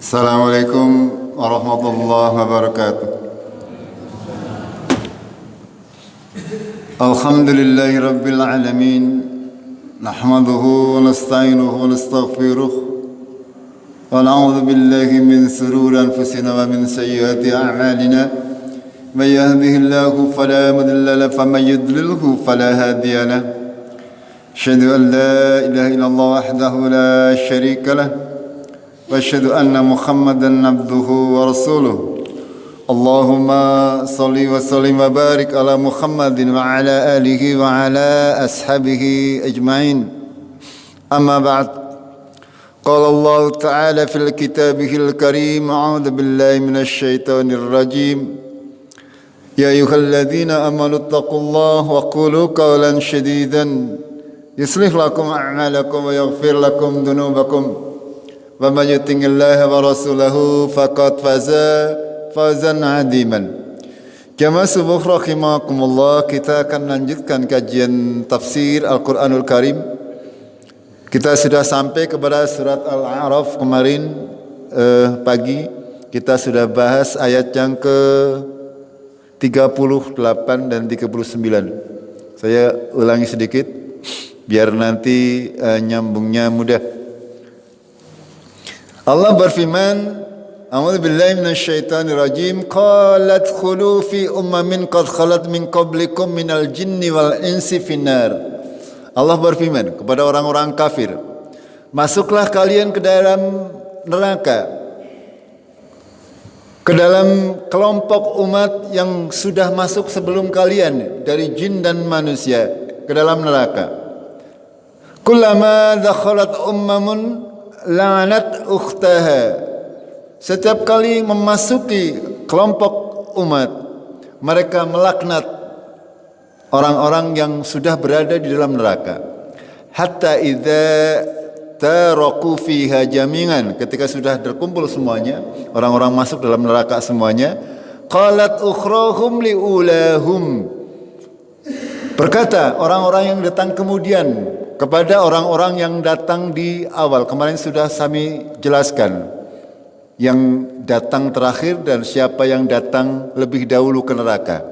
Assalamualaikum warahmatullahi wabarakatuh. Alhamdulillahi rabbil alamin. Nahmaduhu wa nasta'inuhu wa nastaghfiruh. Wa na'udzu billahi min shururi anfusina wa min sayyiati a'malina. May yahdihillahu fala mudilla lahu wa may yudlilhu fala hadiya lahu. Asyhadu an la ilaha illallah wahdahu la syarika lahu. وأشهد أن محمدا عبده ورسوله اللهم صل وسلم وبارك على محمد وعلى آله وعلى أصحابه أجمعين أما بعد قال الله تعالى في كتابه الكريم أعوذ بالله من الشيطان الرجيم يا أيها الذين آمنوا اتقوا الله وقولوا قولا سديدا يصلح لكم أعمالكم ويغفر لكم ذنوبكم ومن يطع الله ورسوله فقد فاز فوزا عظيما. Jamaah subuh rahimakumullah, kita akan lanjutkan kajian tafsir Al-Qur'anul Karim. Kita sudah sampai kepada surat Al-A'raf kemarin pagi. Kita sudah bahas ayat yang ke 38 dan 39. Saya ulangi sedikit biar nanti nyambungnya mudah. Allah berfirman, A'udzu billahi minasyaitonir rajim, qalat khulu fi ummamin qad khalat min qablikum minal jinni wal insi finnar. Allah berfirman kepada orang-orang kafir, masuklah kalian ke dalam neraka, ke dalam kelompok umat yang sudah masuk sebelum kalian dari jin dan manusia ke dalam neraka. Kullama dakhalat ummamun la'anat ukhtaha. Setiap kali memasuki kelompok umat, mereka melaknat orang-orang yang sudah berada di dalam neraka. Hatta idza taraku fiha jami'an, ketika sudah terkumpul semuanya, orang-orang masuk dalam neraka semuanya, qalat ukhrahum liulahum, berkata orang-orang yang datang kemudian kepada orang-orang yang datang di awal. Kemarin sudah kami jelaskan yang datang terakhir dan siapa yang datang lebih dahulu ke neraka.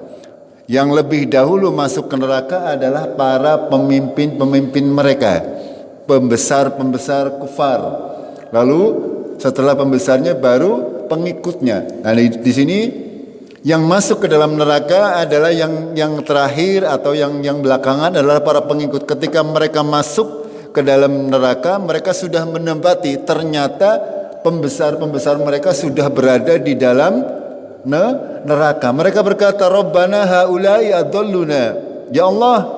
Yang lebih dahulu masuk ke neraka adalah para pemimpin-pemimpin mereka, pembesar-pembesar kufar. Lalu setelah pembesarnya baru pengikutnya. Nah, di sini yang masuk ke dalam neraka adalah yang terakhir atau yang belakangan adalah para pengikut. Ketika mereka masuk ke dalam neraka, mereka sudah menempati, ternyata pembesar-pembesar mereka sudah berada di dalam neraka. Mereka berkata, Rabbana haulai adalluna. Ya Allah,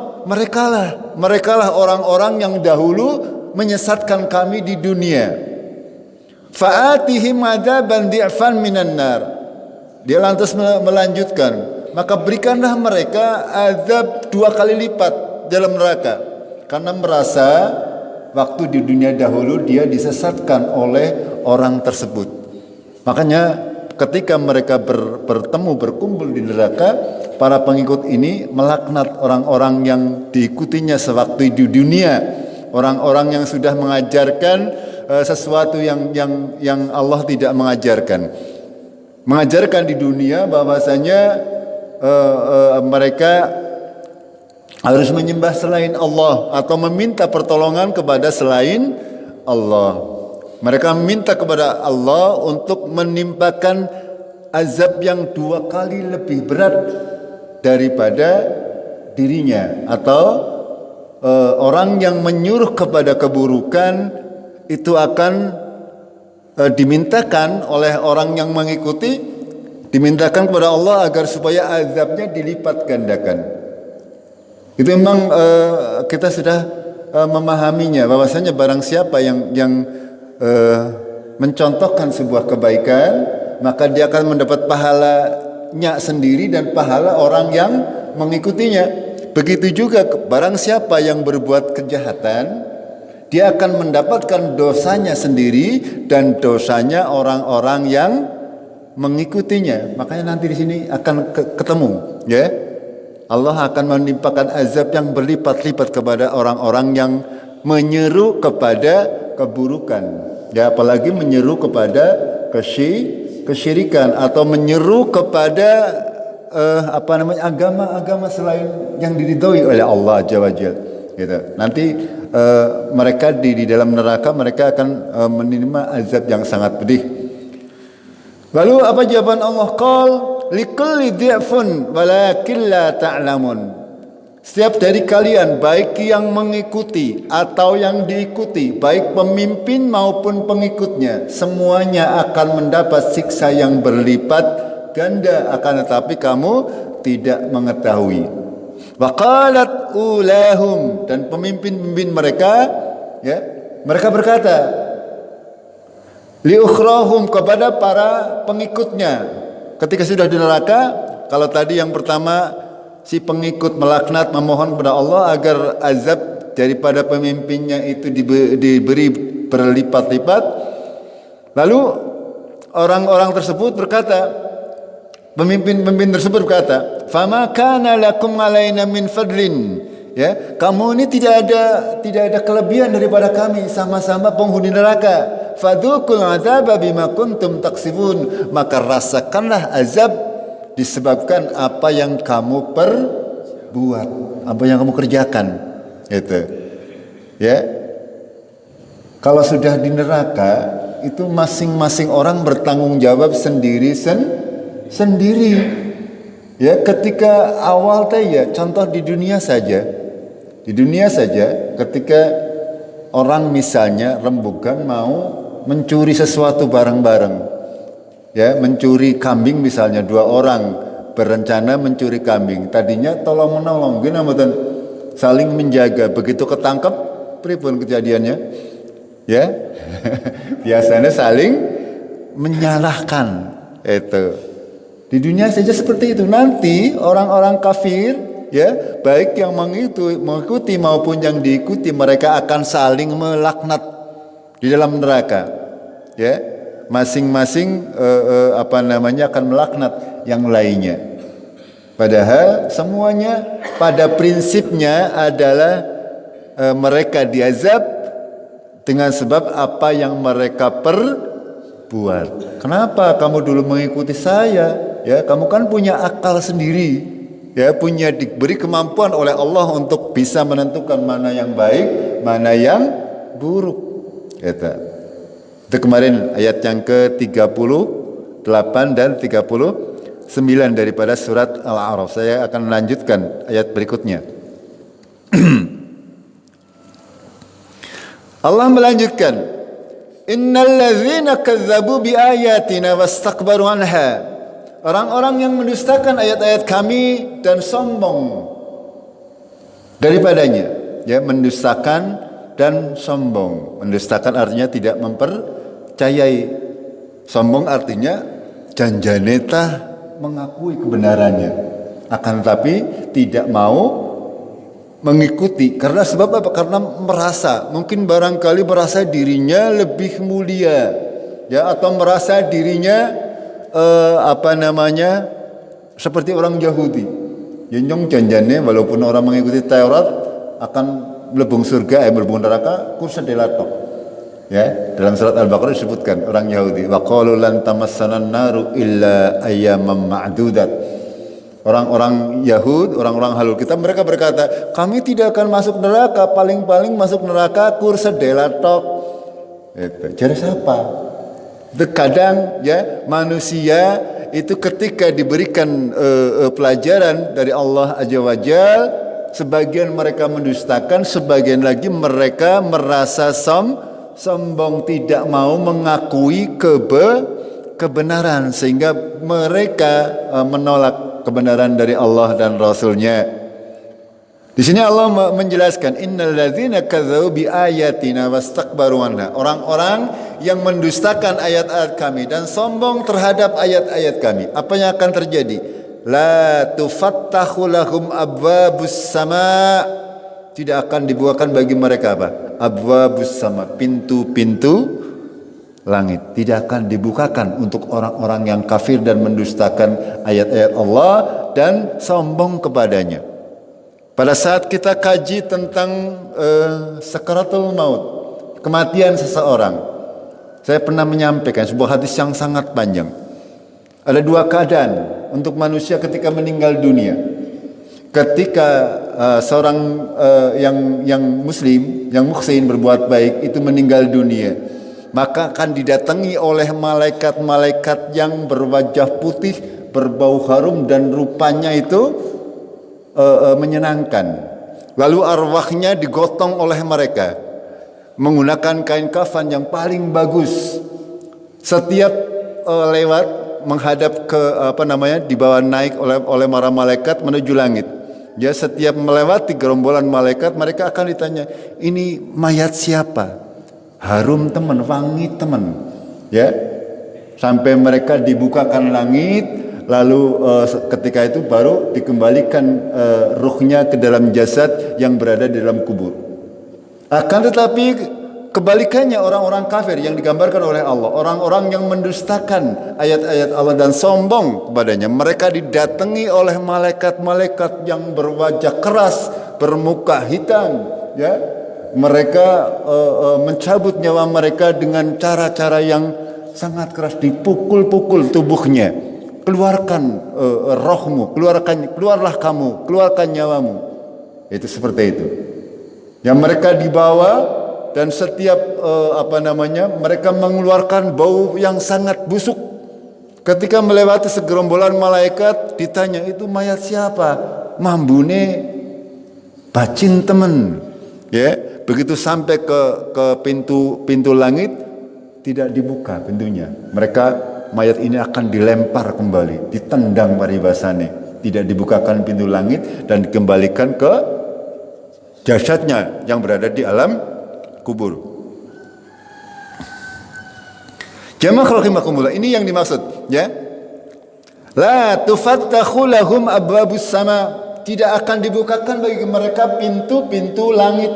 merekalah orang-orang yang dahulu menyesatkan kami di dunia. Fa'atihim adzaban di'fan minan nar. Dia lantas melanjutkan, maka berikanlah mereka azab 2 kali lipat dalam neraka, karena merasa waktu di dunia dahulu dia disesatkan oleh orang tersebut. Makanya ketika mereka berkumpul di neraka, para pengikut ini melaknat orang-orang yang diikutinya sewaktu di dunia, orang-orang yang sudah mengajarkan sesuatu yang Allah tidak mengajarkan. Mengajarkan di dunia bahwasanya mereka harus menyembah selain Allah atau meminta pertolongan kepada selain Allah. Mereka meminta kepada Allah untuk menimpakan azab yang 2 kali lebih berat daripada dirinya, atau orang yang menyuruh kepada keburukan itu akan dimintakan oleh orang yang mengikuti, dimintakan kepada Allah agar supaya azabnya dilipat gandakan. Itu memang kita sudah memahaminya, bahwasanya barang siapa yang mencontohkan sebuah kebaikan, maka dia akan mendapat pahalanya sendiri dan pahala orang yang mengikutinya. Begitu juga barang siapa yang berbuat kejahatan, dia akan mendapatkan dosanya sendiri dan dosanya orang-orang yang mengikutinya. Makanya nanti di sini akan ketemu, ya. Allah akan menimpakan azab yang berlipat-lipat kepada orang-orang yang menyeru kepada keburukan. Ya, apalagi menyeru kepada kesyirikan atau menyeru kepada agama-agama selain yang diridhoi oleh Allah Azza wa Jalla. Gitu. Nanti mereka di dalam neraka mereka akan menerima azab yang sangat pedih. Lalu apa jawaban Allah? Qal likulli dhi'fun walakin la ta'lamun. Setiap dari kalian, baik yang mengikuti atau yang diikuti, baik pemimpin maupun pengikutnya, semuanya akan mendapat siksa yang berlipat ganda, akan tetapi kamu tidak mengetahui. Wa qalat ulahum, dan pemimpin-pemimpin mereka, ya, mereka berkata li ukhrahum, kepada para pengikutnya ketika sudah di neraka. Kalau tadi yang pertama si pengikut melaknat, memohon kepada Allah agar azab daripada pemimpinnya itu diberi berlipat-lipat. Lalu orang-orang tersebut berkata, pemimpin-pemimpin tersebut berkata, "Fama kana lakum alaina min fadlin." Ya, kamu ini tidak ada kelebihan daripada kami, sama-sama penghuni neraka. Fadzuqul adzaba bima kuntum taksibun. Maka rasakanlah azab disebabkan apa yang kamu perbuat, apa yang kamu kerjakan. Itu. Ya. Kalau sudah di neraka, itu masing-masing orang bertanggung jawab sendiri. Ya, ketika awal ya, contoh di dunia saja. Di dunia saja, ketika orang misalnya rembugan mau mencuri sesuatu bareng-bareng, ya, mencuri kambing misalnya, 2 orang berencana mencuri kambing. Tadinya tolong menolong, gini mboten, saling menjaga. Begitu ketangkep, pripun kejadiannya? Ya, biasanya saling menyalahkan. Itu di dunia saja seperti itu. Nanti orang-orang kafir, ya, baik yang mengikuti maupun yang diikuti, mereka akan saling melaknat di dalam neraka. Ya, masing-masing akan melaknat yang lainnya. Padahal semuanya pada prinsipnya adalah mereka diazab dengan sebab apa yang mereka perbuat. Kenapa kamu dulu mengikuti saya? Ya, kamu kan punya akal sendiri. Ya, diberi kemampuan oleh Allah untuk bisa menentukan mana yang baik, mana yang buruk. Itu kemarin ayat yang ke-38 dan 39 daripada surat Al-A'raf. Saya akan melanjutkan ayat berikutnya. Allah melanjutkan, innal ladzina kazzabu bi ayatina wastakbaru anha. Orang-orang yang mendustakan ayat-ayat kami dan sombong daripadanya, ya, mendustakan dan sombong. Mendustakan artinya tidak mempercayai. Sombong artinya janjaneta mengakui kebenarannya, akan tetapi tidak mau mengikuti. Karena sebab apa? Karena merasa, mungkin barangkali merasa dirinya lebih mulia, ya, atau merasa dirinya seperti orang Yahudi. Yenjong janjane walaupun orang mengikuti Taurat akan melebung surga, melebung neraka, kursa delatok. Ya, dalam surat Al-Baqarah disebutkan orang Yahudi, wa qalu lan tamassana an-naru illa ayyaman ma'dudat. Orang-orang Yahud, orang-orang halul kita, mereka berkata, kami tidak akan masuk neraka, paling-paling masuk neraka kursa delatok. Itu jadi siapa? Terkadang, ya, manusia itu ketika diberikan pelajaran dari Allah Azza wa Jalla, sebagian mereka mendustakan, sebagian lagi mereka merasa sombong, tidak mau mengakui kebenaran, sehingga mereka menolak kebenaran dari Allah dan Rasul-Nya. Di sini Allah menjelaskan, innal ladzina kadzdzabu bi ayatina wastakbaru anha. Orang-orang yang mendustakan ayat-ayat kami dan sombong terhadap ayat-ayat kami, apa yang akan terjadi? La tufattahu lahum abwabus sama. Tidak akan dibukakan bagi mereka apa? Abwabus sama, pintu-pintu langit. Tidak akan dibukakan untuk orang-orang yang kafir dan mendustakan ayat-ayat Allah dan sombong kepadanya. Pada saat kita kaji tentang sakaratul maut, kematian seseorang, Saya pernah menyampaikan sebuah hadis yang sangat panjang. Ada dua keadaan untuk manusia ketika meninggal dunia. Ketika seorang yang muslim, yang muhsin berbuat baik itu meninggal dunia, maka akan didatangi oleh malaikat-malaikat yang berwajah putih, berbau harum dan rupanya itu menyenangkan. Lalu arwahnya digotong oleh mereka menggunakan kain kafan yang paling bagus. Setiap lewat menghadap ke dibawa naik oleh para malaikat menuju langit. Ya, setiap melewati gerombolan malaikat, mereka akan ditanya, ini mayat siapa? Harum teman, wangi teman. Ya, sampai mereka dibukakan langit, lalu ketika itu baru dikembalikan ruhnya ke dalam jasad yang berada di dalam kubur. Akan tetapi kebalikannya orang-orang kafir yang digambarkan oleh Allah, orang-orang yang mendustakan ayat-ayat Allah dan sombong kepadanya, mereka didatangi oleh malaikat-malaikat yang berwajah keras, bermuka hitam, ya. Mereka mencabut nyawa mereka dengan cara-cara yang sangat keras, dipukul-pukul tubuhnya. Keluarkan rohmu, keluarlah kamu, keluarkan nyawamu. Itu seperti itu. Yang mereka dibawa dan setiap mereka mengeluarkan bau yang sangat busuk. Ketika melewati segerombolan malaikat, ditanya, itu mayat siapa? Mambune bacin temen. Ya, begitu sampai ke pintu langit, tidak dibuka pintunya. Mayat ini akan dilempar kembali, ditendang paribasane, tidak dibukakan pintu langit dan dikembalikan ke jasadnya yang berada di alam kubur. Jamaah rahimakumullah, ini yang dimaksud, ya. La tufattahu lahum abwabus sama, tidak akan dibukakan bagi mereka pintu-pintu langit.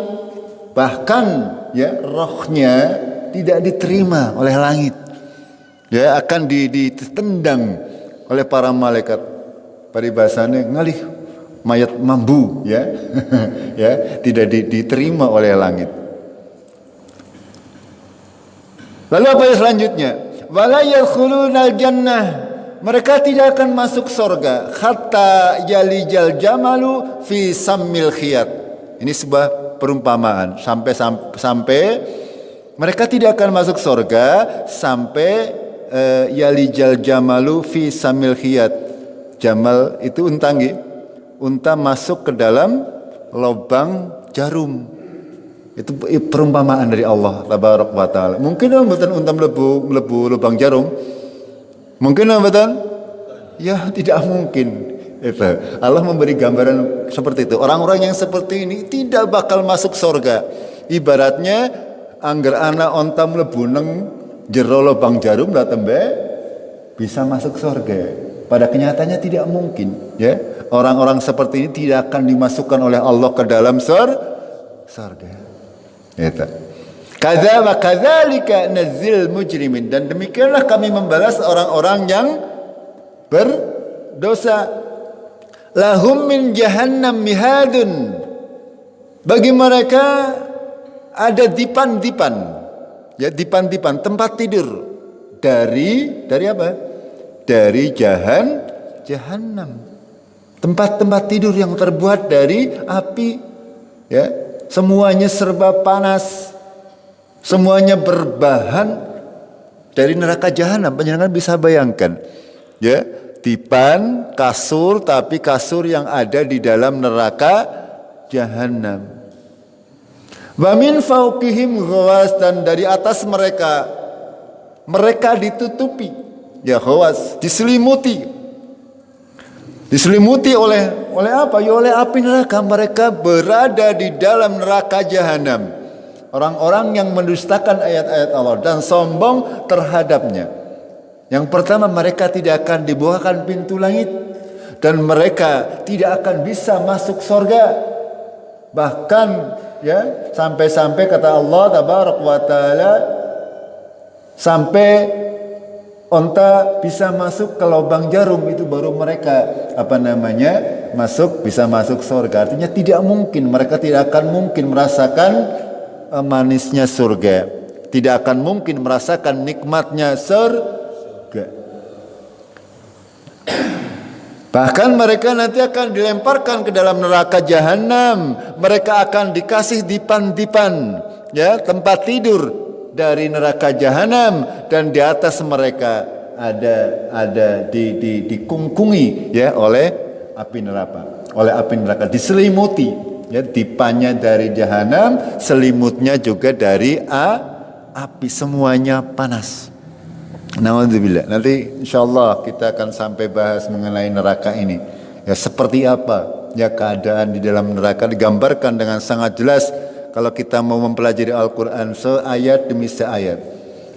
Bahkan ya, rohnya tidak diterima oleh langit. Ya, akan ditendang oleh para malaikat. Paribasane ngalih mayat mambu, ya. Ya, tidak diterima oleh langit. Lalu apa yang selanjutnya? Wala yadkhulunal jannah, mereka tidak akan masuk surga hatta yalijal jamalu fi sammil khiyat. Ini sebuah perumpamaan, sampai mereka tidak akan masuk surga sampai yalijal jamalu fi sammil khiyat. Jamal itu unta nggih. Unta masuk ke dalam lubang jarum. Itu perumpamaan dari Allah tabaraka wa taala. Mungkin mboten unta mlebu lubang jarum. Mungkin mboten? Ya, tidak mungkin. Itu Allah memberi gambaran seperti itu. Orang-orang yang seperti ini tidak bakal masuk surga. Ibaratnya angger ana onta mlebu nang jero lubang jarum lah tembe bisa masuk surga. Pada kenyataannya tidak mungkin, ya. Orang-orang seperti ini tidak akan dimasukkan oleh Allah ke dalam surga. Itu. Kadza wa kadzalika nazil mujrimin, dan demikianlah kami membalas orang-orang yang berdosa. Lahum min jahannam mihadun, bagi mereka ada dipan-dipan, ya, dipan-dipan tempat tidur dari apa? Dari jahannam. Tempat-tempat tidur yang terbuat dari api, ya. Semuanya serba panas. Semuanya berbahan dari neraka jahanam. Panjenengan bisa bayangkan, ya, dipan, kasur, tapi kasur yang ada di dalam neraka jahanam. Wa min fauqihim ghawas, dan dari atas mereka ditutupi, ya, ghawas, diselimuti oleh apa? Ya, oleh api neraka. Mereka berada di dalam neraka jahanam. Orang-orang yang mendustakan ayat-ayat Allah dan sombong terhadapnya. Yang pertama, mereka tidak akan dibukakan pintu langit dan mereka tidak akan bisa masuk surga. Bahkan, ya, sampai-sampai kata Allah tabaraka wa taala, sampai onta bisa masuk ke lubang jarum, itu baru mereka bisa masuk surga. Artinya tidak mungkin, mereka tidak akan mungkin merasakan manisnya surga. tidak akan mungkin merasakan nikmatnya surga. Bahkan mereka nanti akan dilemparkan ke dalam neraka jahanam. Mereka akan dikasih dipan-dipan, ya, tempat tidur dari neraka jahanam, dan di atas mereka ada dikungkungi, ya, oleh api neraka, diselimuti, ya, dipannya dari jahanam, selimutnya juga dari api, semuanya panas. Nauzubillah. Nanti insyaallah kita akan sampai bahas mengenai neraka ini. Ya, seperti apa ya keadaan di dalam neraka, digambarkan dengan sangat jelas kalau kita mau mempelajari Al-Qur'an seayat demi seayat.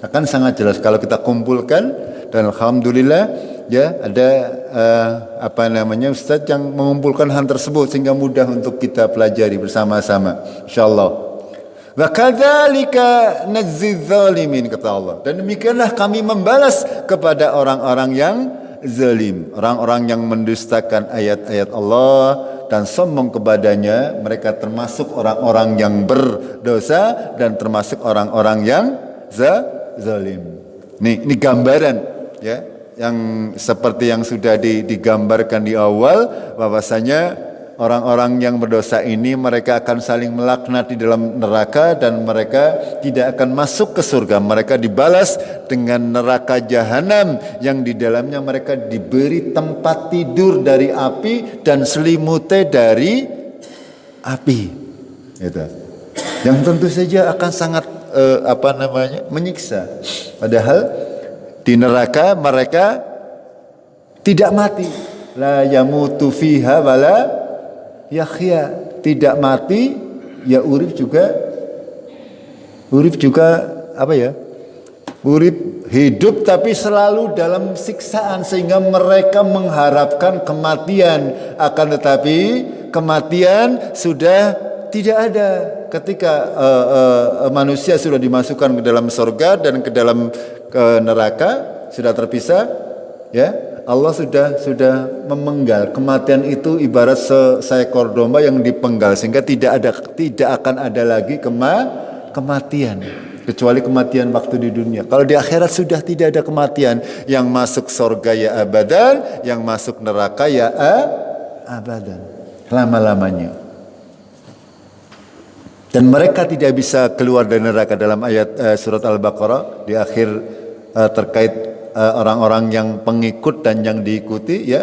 Akan sangat jelas kalau kita kumpulkan, dan alhamdulillah ya ada ustaz yang mengumpulkan hal tersebut sehingga mudah untuk kita pelajari bersama-sama insyaallah. Wa kadzalika najzi zalimin, kata Allah, dan demikianlah kami membalas kepada orang-orang yang zalim, orang-orang yang mendustakan ayat-ayat Allah dan sombong kepadanya. Mereka termasuk orang-orang yang berdosa dan termasuk orang-orang yang zalim. Ini gambaran, ya, yang seperti yang sudah digambarkan di awal, bahwasanya orang-orang yang berdosa ini mereka akan saling melaknat di dalam neraka dan mereka tidak akan masuk ke surga. Mereka dibalas dengan neraka jahanam yang di dalamnya mereka diberi tempat tidur dari api dan selimutnya dari api. Gitu. Yang tentu saja akan sangat menyiksa. Padahal di neraka mereka tidak mati. La yamutu fiha wala yahya, tidak mati, ya urip juga urip hidup, tapi selalu dalam siksaan sehingga mereka mengharapkan kematian, akan tetapi kematian sudah tidak ada ketika manusia sudah dimasukkan ke dalam surga dan ke dalam neraka, sudah terpisah, ya. Allah sudah memenggal kematian itu ibarat seekor domba yang dipenggal sehingga tidak akan ada lagi kematian kecuali kematian waktu di dunia. Kalau di akhirat sudah tidak ada kematian, yang masuk surga ya abadan, yang masuk neraka ya abadan, lama-lamanya. Dan mereka tidak bisa keluar dari neraka. Dalam ayat surat Al-Baqarah di akhir terkait orang-orang yang pengikut dan yang diikuti, ya,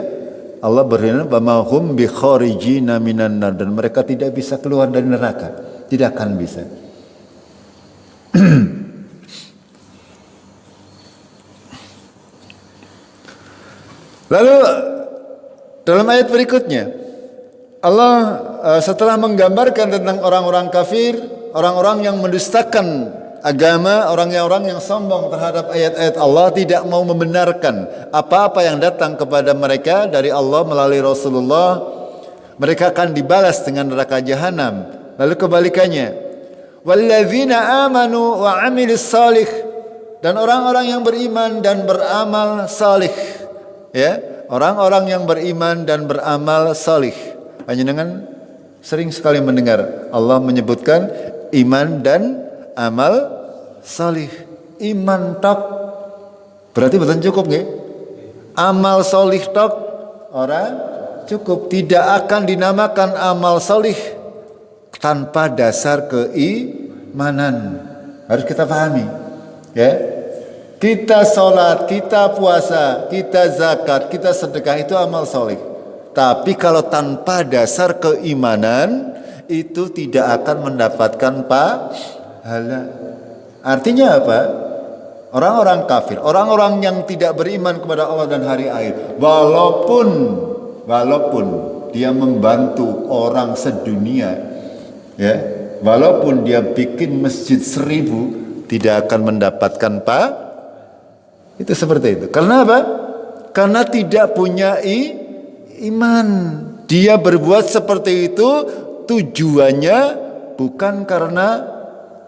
Allah berfirman bamahum bi kharijina minan nar, dan mereka tidak bisa keluar dari neraka, tidak akan bisa. Lalu dalam ayat berikutnya Allah setelah menggambarkan tentang orang-orang kafir, orang-orang yang mendustakan agama, orang-orang yang sombong terhadap ayat-ayat Allah, tidak mau membenarkan apa-apa yang datang kepada mereka dari Allah melalui Rasulullah, mereka akan dibalas dengan neraka jahanam. Lalu kebalikannya, walladzina amanu wa amilus salih, dan orang-orang yang beriman dan beramal salih, ya, orang-orang yang beriman dan beramal salih. Panjenengan sering sekali mendengar Allah menyebutkan iman dan amal salih. Iman tok berarti betul cukup nggih? Amal salih tok orang cukup. Tidak akan dinamakan amal salih tanpa dasar keimanan. Harus kita pahami, ya. Kita sholat, kita puasa, kita zakat, kita sedekah, itu amal salih. Tapi kalau tanpa dasar keimanan, itu tidak akan mendapatkan pahala. Artinya apa? Orang-orang kafir, orang-orang yang tidak beriman kepada Allah dan hari akhir, walaupun dia membantu orang sedunia, ya, walaupun dia bikin masjid 1000, tidak akan mendapatkan itu seperti itu. Karena apa? Karena tidak punya iman. Dia berbuat seperti itu tujuannya bukan karena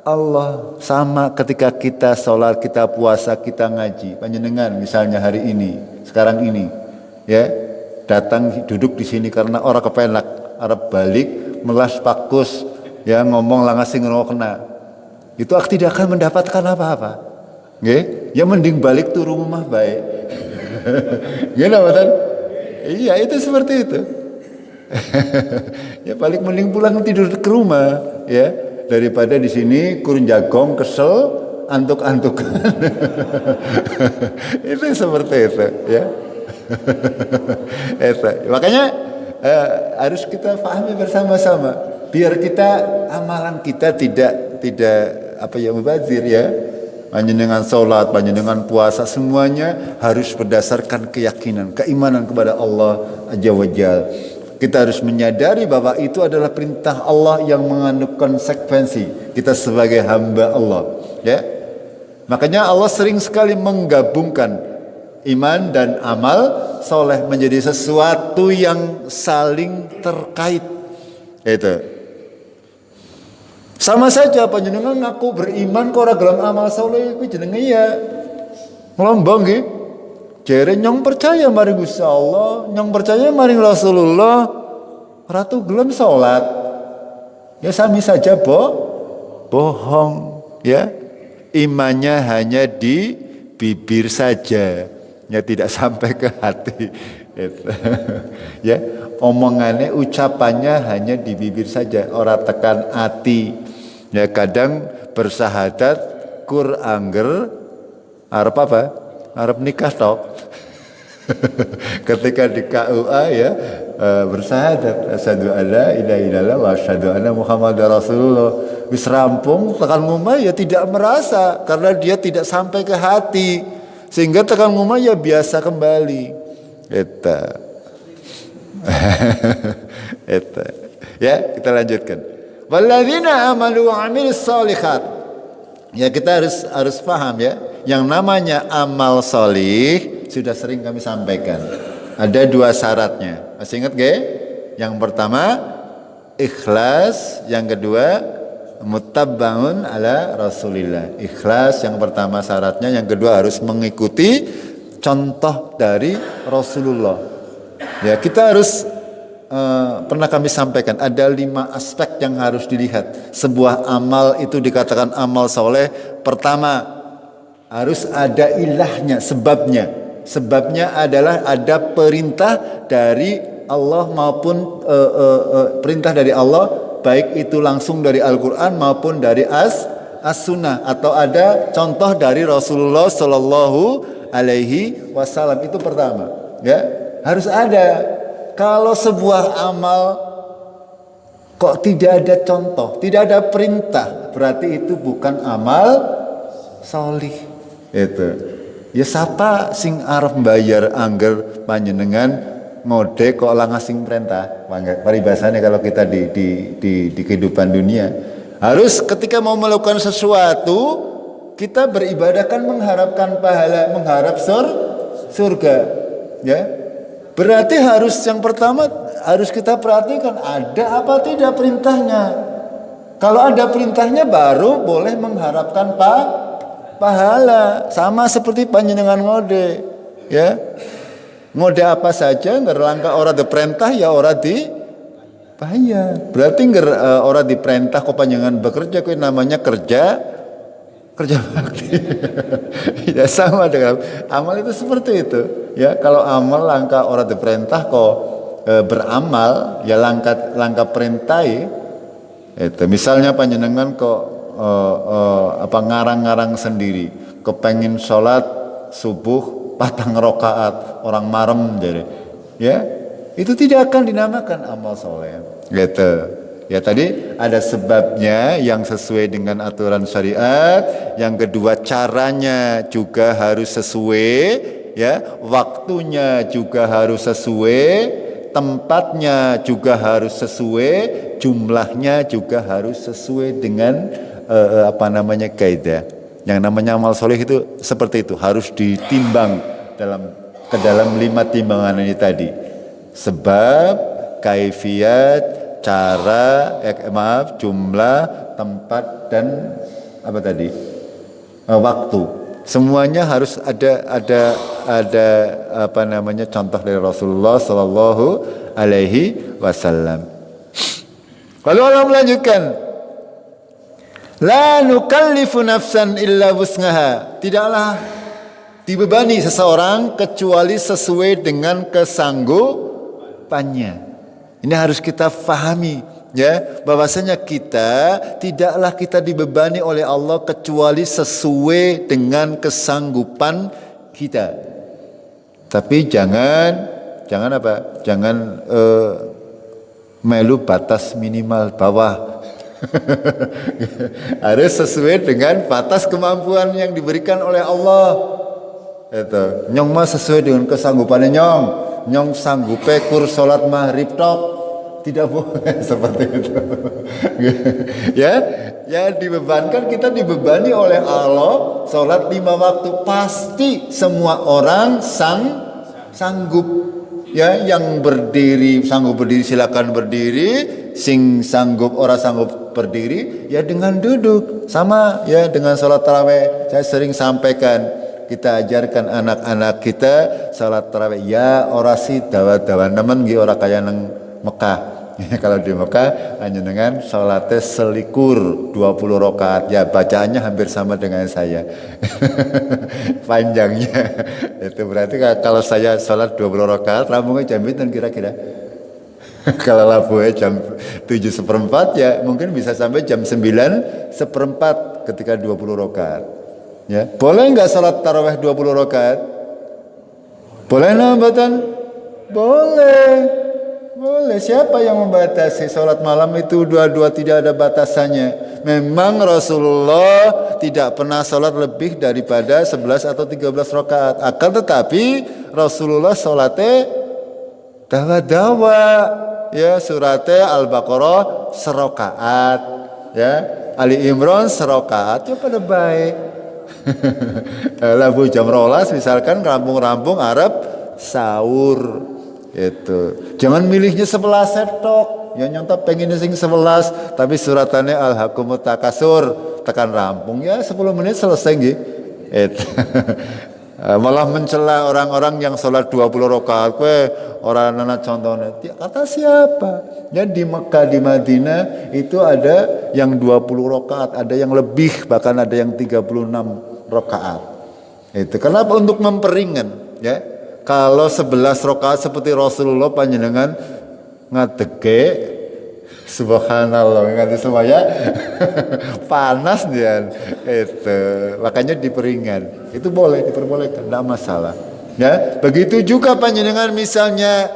Allah. Sama ketika kita sholat, kita puasa, kita ngaji. Panjenengan misalnya hari ini, sekarang ini, ya, datang duduk di sini karena orang kepenak, arep balik melas pakus, ya, ngomong langas sing kena. itu tidak akan mendapatkan apa-apa. Nggih, ya mending balik turu rumah baik. Gimana betul? Iya, itu seperti itu. Ya balik mending pulang tidur ke rumah, ya, daripada di sini kurun jagong kesel antuk-antukan. Itu seperti itu, ya. Itu. Makanya harus kita pahami bersama-sama biar kita amalan kita tidak mubazir, ya. Panjenengan sholat, panjenengan puasa, semuanya harus berdasarkan keyakinan, keimanan kepada Allah Azza wa Jalla. Kita harus menyadari bahwa itu adalah perintah Allah yang mengandung konsekuensi kita sebagai hamba Allah, ya. Makanya Allah sering sekali menggabungkan iman dan amal soleh menjadi sesuatu yang saling terkait. Itu sama saja panjenengan ngaku beriman kok ora gelem amal soleh kuwi jenenge ya nglombong nggih. Jere nyong percaya maring Gusti Allah, nyong percaya maring Rasulullah, ratu gelem salat. Ya sami saja bohong, ya. Imannya hanya di bibir saja, ya tidak sampai ke hati. Ya, omongannya, ucapannya hanya di bibir saja, ora tekan hati. Ya kadang bersahadat kur angger arep apa? Arep nikah tok. Ketika di KUA, ya, bersahadat asyhadu alla ilaha illallah wa asyhadu anna muhammadar rasulullah, wis rampung tekan ngomah ya tidak merasa karena dia tidak sampai ke hati, sehingga tekan ngomah ya biasa kembali. Eta. Ya, kita lanjutkan. Walladzina amalu wa amilus sholihat. Ya, kita harus paham, ya. Yang namanya amal solih sudah sering kami sampaikan. Ada 2 syaratnya. Masih ingat gak? Yang pertama ikhlas, yang kedua mutabbaun ala Rasulillah. Ikhlas yang pertama syaratnya, yang kedua harus mengikuti contoh dari Rasulullah. Ya, kita harus pernah kami sampaikan ada 5 aspek yang harus dilihat. Sebuah amal itu dikatakan amal soleh. Pertama, harus ada ilahnya, sebabnya. Sebabnya adalah ada perintah dari Allah maupun perintah dari Allah, baik itu langsung dari Al-Quran maupun dari as-sunnah, atau ada contoh dari Rasulullah Sallallahu Alaihi Wasallam. Itu pertama, ya, harus ada. Kalau sebuah amal kok tidak ada contoh, tidak ada perintah, berarti itu bukan amal solih. Itu. Ya siapa sing arep bayar angger panjenengan ngode kok lah ngasing perintah. Paribasane kalau kita di kehidupan dunia, harus ketika mau melakukan sesuatu kita beribadah kan mengharapkan pahala, mengharap surga, ya. Berarti harus yang pertama harus kita perhatikan ada apa tidak perintahnya. Kalau ada perintahnya baru boleh mengharapkan pahala. Sama seperti panjenengan ngode, ya. Ngode apa saja ngerlangka ora di perintah ya ora di bahaya. Berarti ora di perintah kok panjenengan bekerja kok namanya kerja bakti. Ya sama dengan amal itu seperti itu. Ya, kalau amal langkah ora di perintah kok beramal ya langkah perintai. Itu misalnya panjenengan kok ngarang-ngarang sendiri, kepengin sholat subuh 4 rakaat orang marem jadi, ya itu tidak akan dinamakan amal soleh. Gitu. Ya tadi ada sebabnya yang sesuai dengan aturan syariat. Yang kedua caranya juga harus sesuai, ya, waktunya juga harus sesuai, tempatnya juga harus sesuai, jumlahnya juga harus sesuai dengan kaidah. Yang namanya amal soleh itu seperti itu, harus ditimbang ke dalam 5 timbangan ini tadi. Sebab, kaifiat, cara, jumlah, tempat, dan waktu. Semuanya harus ada contoh dari Rasulullah Sallallahu Alaihi Wasallam. Lalu Allah melanjutkan, La nukallifu nafsan illa wus'aha. Tidaklah dibebani seseorang kecuali sesuai dengan kesanggupannya. Ini harus kita fahami, ya, bahwasanya tidaklah kita dibebani oleh Allah kecuali sesuai dengan kesanggupan kita. Tapi jangan apa? Jangan melu batas minimal bawah. Harus sesuai dengan batas kemampuan yang diberikan oleh Allah. Itu. Nyong mah sesuai dengan kesanggupannya nyong sanggupe kur salat maghrib tok. Tidak boleh seperti itu. Ya dibebankan, kita dibebani oleh Allah salat 5 waktu. Pasti semua orang sanggup. Ya, yang berdiri sanggup berdiri silakan berdiri, sing sanggup orang sanggup berdiri ya dengan duduk. Sama ya dengan salat tarawih. Saya sering sampaikan, kita ajarkan anak-anak kita salat tarawih ya orasi dawa-dawa nemen nggih ora kaya nang Mekah. Kalau di Mekah hanya dengan salatnya selikur 20 rakaat, ya bacaannya hampir sama dengan saya. Panjangnya. Itu berarti kalau saya salat 20 rakaat rambungnya jam pinten kira-kira? Kalau labuhnya jam 7:04 ya mungkin bisa sampai jam 9:04 ketika 20 rakaat. Ya, boleh enggak salat tarawih 20 rakaat? Boleh nambatan? Boleh. Boleh, siapa yang membatasi? Salat malam itu dua-dua tidak ada batasannya. Memang Rasulullah tidak pernah salat lebih daripada 11 atau 13 rakaat. Akan tetapi Rasulullah salatnya dawa-dawa. Ya, suratnya Al-Baqarah serakaat, ya, Ali Imran serakaat, ya pada baik. Labu jam 12 misalkan rampung-rampung Arab sahur. Itu jangan milihnya 11 setok ya, nyontok pengen sing 11 tapi suratannya Al-Hakumut Takasur tekan rampung ya 10 menit selesai nggih. Itu malah mencela orang-orang yang sholat 20 rakaat. Kowe orang nana contohnya kata siapa ya, di Mekah di Madinah itu ada yang 20 rakaat, ada yang lebih, bahkan ada yang 36 rakaat. Itu kenapa? Untuk memperingan ya. Kalau 11 rakaat seperti Rasulullah panjenengan ngadege subhanallah nganti semuanya panas dia. Itu makanya diperingan. Itu boleh, diperbolehkan, tidak masalah. Ya, begitu juga panjenengan misalnya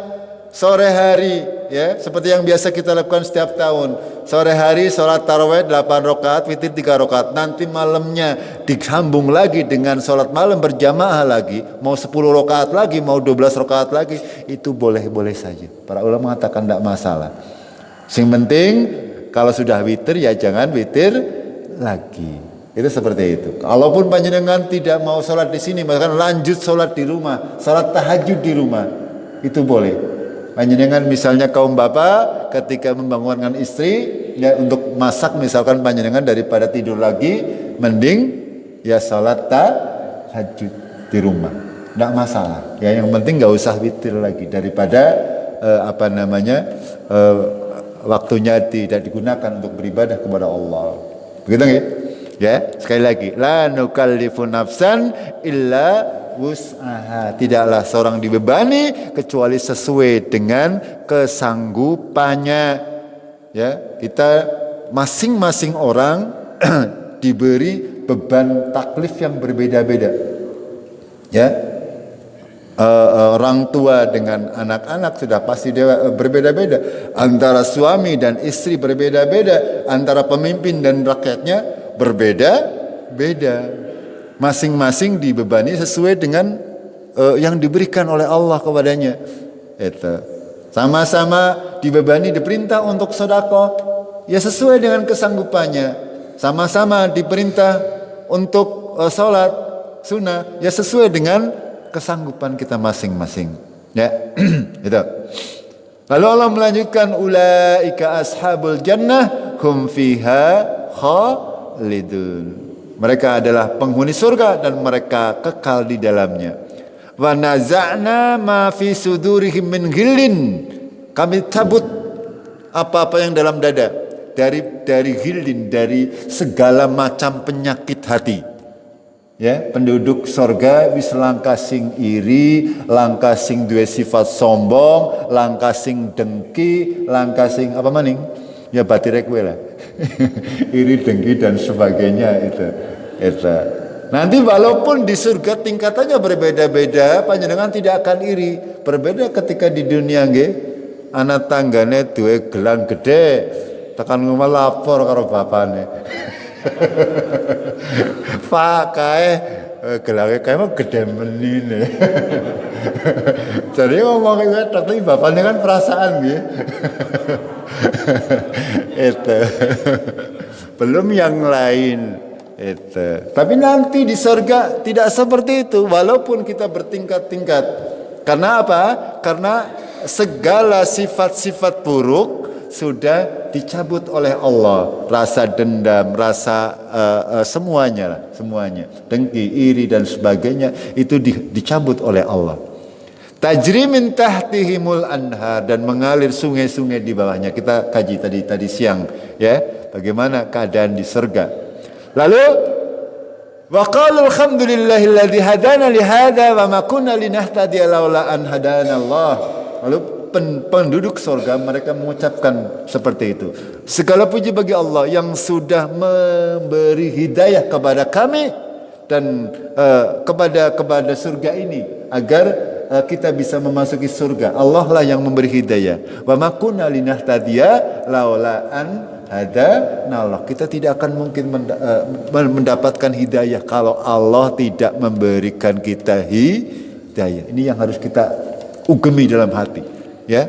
sore hari ya, seperti yang biasa kita lakukan setiap tahun. Sore hari sholat tarawih 8 rakaat, witir 3 rakaat. Nanti malamnya disambung lagi dengan sholat malam berjamaah lagi. Mau 10 rakaat lagi, mau 12 rakaat lagi. Itu boleh-boleh saja. Para ulama mengatakan tidak masalah. Yang penting kalau sudah witir ya jangan witir lagi. Itu seperti itu. Kalaupun panjenengan tidak mau sholat di sini, bahkan lanjut sholat di rumah, sholat tahajud di rumah, itu boleh. Panjenengan misalnya kaum bapak ketika membangunkan istri ya untuk masak, misalkan panjenengan daripada tidur lagi mending ya salat tahajud di rumah, tidak masalah ya, yang penting nggak usah witir lagi daripada waktunya tidak digunakan untuk beribadah kepada Allah, begitu nggak ya? Sekali lagi, la nukallifu nafsan illa wus'aha. Tidaklah seorang dibebani kecuali sesuai dengan kesanggupannya. Ya, kita masing-masing orang diberi beban taklif yang berbeda-beda. Ya, orang tua dengan anak-anak sudah pasti berbeda-beda. Antara suami dan istri berbeda-beda. Antara pemimpin dan rakyatnya berbeda-beda. Masing-masing dibebani sesuai dengan yang diberikan oleh Allah kepadanya. Itu sama-sama dibebani, diperintah untuk sedekah ya sesuai dengan kesanggupannya. Sama-sama diperintah untuk salat sunnah ya sesuai dengan kesanggupan kita masing-masing. Ya, itu. Lalu Allah melanjutkan, ulaika ashabul jannah hum fiha khalidun. Mereka adalah penghuni surga dan mereka kekal di dalamnya. Wa naza'na ma fi sudurihim min ghillin. Kami cabut apa-apa yang dalam dada. dari ghillin, dari segala macam penyakit hati. Ya, penduduk sorga wis langkah sing iri, langkah sing duwe sifat sombong, langkah sing dengki, langkah sing apa maning? Ya batire kowe lah. Iri, dengki dan sebagainya itu. Nanti walaupun di surga tingkatannya berbeda-beda, panjenengan tidak akan iri. Berbeda ketika di dunia nggih, anak tanggane duwe gelang gede, tekan ngomong lapor karo bapane. Pak kae gelangnya kae mah gede menine. Jadi ngomong kayak tapi bapaknya kan perasaan gitu. Itu belum yang lain itu. Tapi nanti di surga tidak seperti itu, walaupun kita bertingkat-tingkat. Karena apa? Karena segala sifat-sifat buruk sudah dicabut oleh Allah. Rasa dendam, rasa semuanya, dengki, iri dan sebagainya itu dicabut oleh Allah. Tajri min tahtihimul anhar, dan mengalir sungai-sungai di bawahnya. Kita kaji tadi siang ya, bagaimana keadaan di surga. Lalu wa qalu alhamdulillahilladzi hadana li hadza wa ma kunna linahtadiya laula an hadana Allah. Lalu penduduk surga mereka mengucapkan seperti itu. Segala puji bagi Allah yang sudah memberi hidayah kepada kami dan kepada surga ini agar kita bisa memasuki surga. Allah lah yang memberi hidayah. Wa ma kunna linahtadiya laula an hadanallah. Kita tidak akan mungkin mendapatkan hidayah kalau Allah tidak memberikan kita hidayah. Ini yang harus kita ugemi dalam hati. Ya,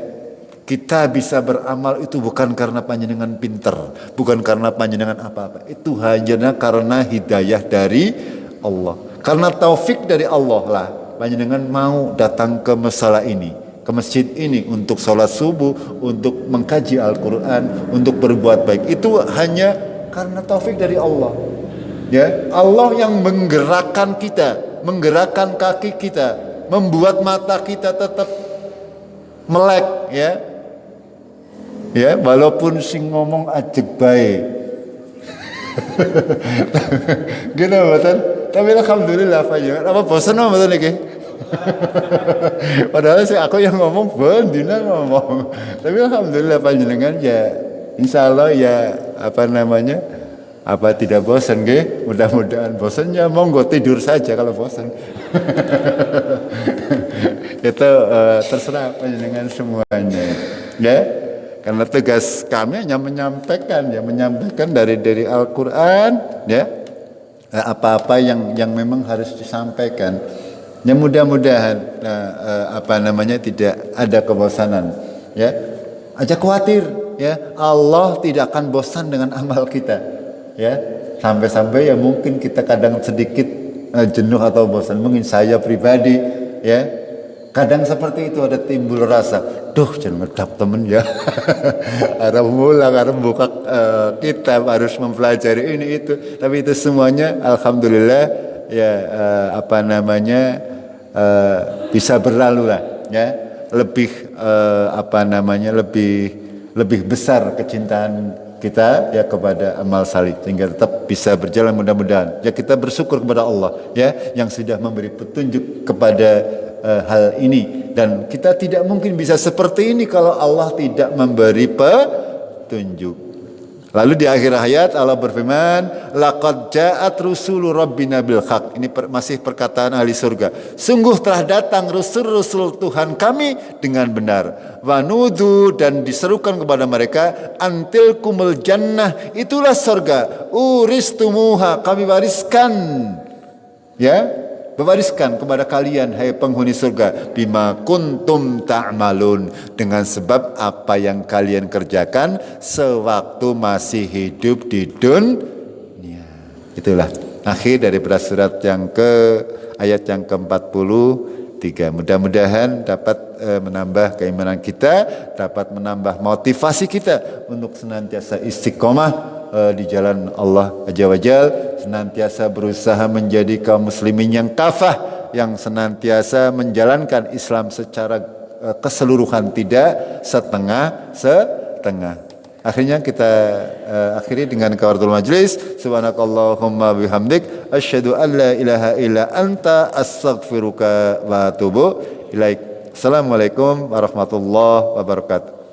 kita bisa beramal itu bukan karena panjenengan pinter, bukan karena panjenengan apa-apa. Itu hanya karena hidayah dari Allah. Karena taufik dari Allah lah panjenengan mau datang ke masalah ini, ke masjid ini untuk sholat subuh, untuk mengkaji Al-Quran, untuk berbuat baik. Itu hanya karena taufik dari Allah. Ya, Allah yang menggerakkan kita, menggerakkan kaki kita, membuat mata kita tetap melek, ya, walaupun sing ngomong ajeg bae. Gitu betul. Tapi alhamdulillah apa bosan apa betul nih? Padahal sih aku yang ngomong bendina ngomong. Tapi alhamdulillah panjenengan ya, insya Allah ya apa tidak bosan nggih? Mudah-mudahan bosannya monggo tidur saja kalau bosan. Itu terserah panjenengan semuanya, ya. Karena tugas kami hanya menyampaikan dari Al-Quran, ya, apa-apa yang memang harus disampaikan. Ya mudah-mudahan tidak ada kebosanan, ya. Aja khawatir, ya. Allah tidak akan bosan dengan amal kita, ya. Sampai-sampai ya mungkin kita kadang sedikit jenuh atau bosan. Mungkin saya pribadi, ya. Kadang seperti itu ada timbul rasa, duh jangan ngedap temen ya. Harap mulai, harap buka kitab, harus mempelajari ini itu. Tapi itu semuanya alhamdulillah ya bisa berlalu lah, ya. Lebih besar kecintaan kita ya kepada amal salih sehingga tetap bisa berjalan mudah-mudahan. Ya kita bersyukur kepada Allah ya yang sudah memberi petunjuk kepada hal ini, dan kita tidak mungkin bisa seperti ini kalau Allah tidak memberi petunjuk. Lalu di akhir ayat Allah berfirman, laqad ja'at rusulu rabbina bil haq. Ini masih perkataan ahli surga. Sungguh telah datang rasul-rasul Tuhan kami dengan benar. Wa nudu, dan diserukan kepada mereka, antilkumul jannah, itulah surga. Uristumuha, kami wariskan. Ya, mewariskan kepada kalian hai penghuni surga, bima kuntum ta'malun, dengan sebab apa yang kalian kerjakan sewaktu masih hidup di dunia. Itulah akhir dari surat yang ayat yang ke-43. Mudah-mudahan dapat menambah keimanan kita, dapat menambah motivasi kita untuk senantiasa istiqomah di jalan Allah Azza wa Jalla, senantiasa berusaha menjadi kaum muslimin yang kafah, yang senantiasa menjalankan Islam secara keseluruhan, tidak setengah-setengah. Akhirnya kita akhiri dengan kafaratul majlis. Subhanakallahumma bihamdik asyhadu an la ilaha illa anta astaghfiruka wa atubu ilaik. Assalamualaikum warahmatullahi wabarakatuh.